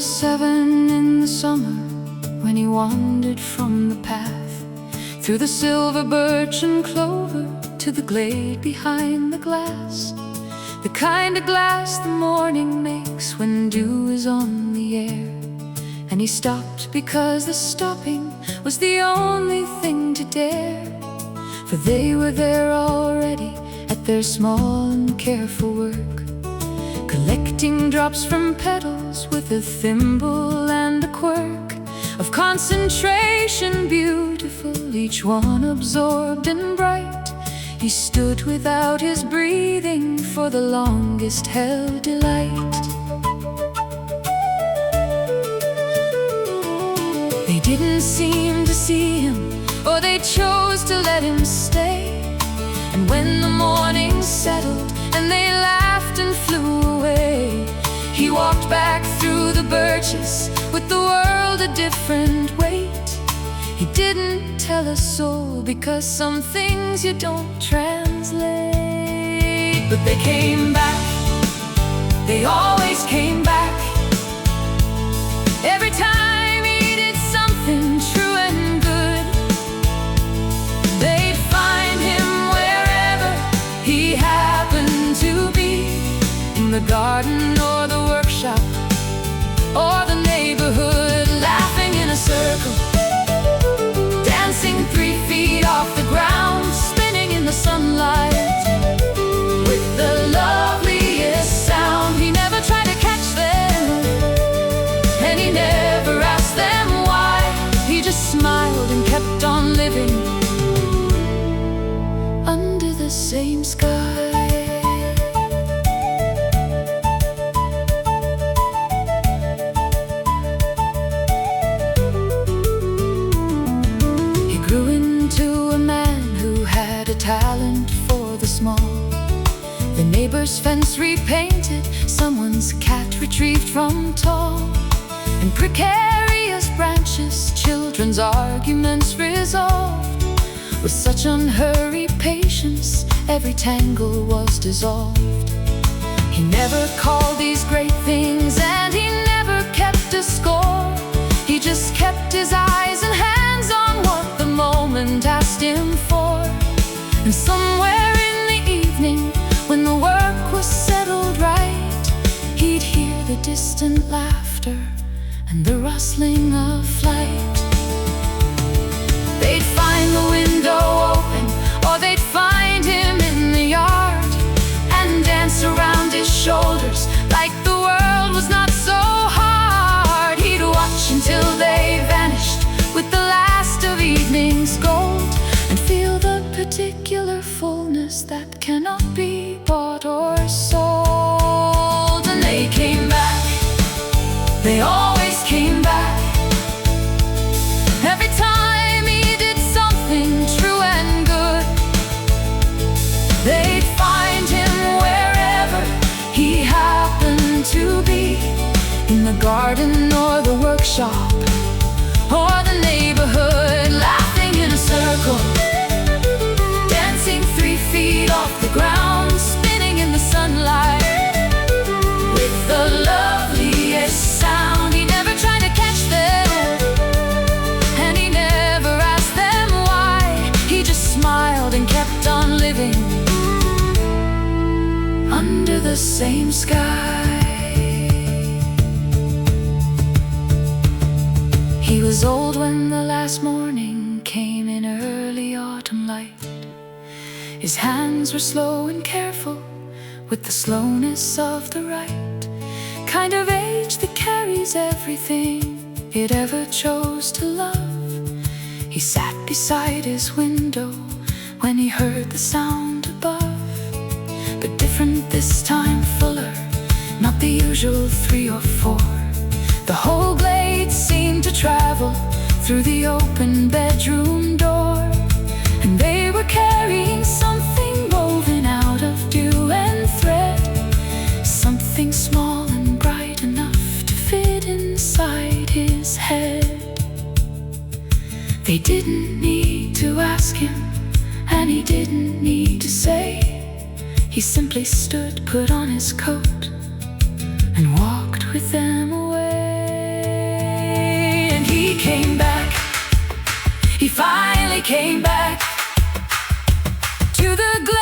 was 7 in the summer when he wandered from the path through the silver-birch and clover to the glade behind the glass, the kind of glass the morning makes when dew is on the air. And he stopped because the stopping was the only thing to dare, for they were there already at their small and careful work, collecting drops from petals with a thimble and a quirk of concentration, beautiful, each one absorbed and bright. He stood without his breathing for the longest held delight. They didn't seem to see him, or they chose to let him stay. And when the morning settled and they laughed and flew away, he walked back through the birches with the world a different weight. He didn't tell a soul, because some things you don't translate. But they came back, they always came back. Every time he did something true and good, they'd find him wherever he happened to be, in the garden or the workshop or the neighborhood, laughing in a circle, dancing 3 feet off the ground, spinning in the sunlight with the loveliest sound. He never tried to catch them, and he never asked them why. He just smiled and kept on living under the same sky. Talent for the small, the neighbor's fence repainted, someone's cat retrieved from tall, and precarious branches children's arguments resolved. With such unhurried patience, every tangle was dissolved. He never called these great things, and he never kept a score. He just kept his eyes and hands on what the moment asked him for. And somewhere in the evening, when the work was settled right, he'd hear the distant laughter and the rustling of flight. They'd find the window open, or they'd find him in the yard, and dance around his shoulders like the world was not so hard. He'd watch until they vanished with the last of evening's gold, and feel the particular fullness that cannot be bought or sold. And they came back, they always came back. Every time he did something true and good, they'd find him wherever he happened to be, in the garden or the workshop or the neighborhood, laughing in a circle, dancing 3 feet off the ground, spinning in the sunlight with the loveliest sound. He never tried to catch them, and he never asked them why. He just smiled and kept on living under the same sky. He was old when the last morning came in early autumn light. His hands were slow and careful, with the slowness of the right kind of age that carries everything it ever chose to love. He sat beside his window when he heard the sound above, but different this time, fuller, not the usual 3 or 4. The whole glade seemed to travel through the open bedroom door, and they were carrying something woven out of dew and thread, something small and bright enough to fit inside his head. They didn't need to ask him, and he didn't need to say. He simply stood, put on his coat, and walked with them away. came back. He finally came back to the glade.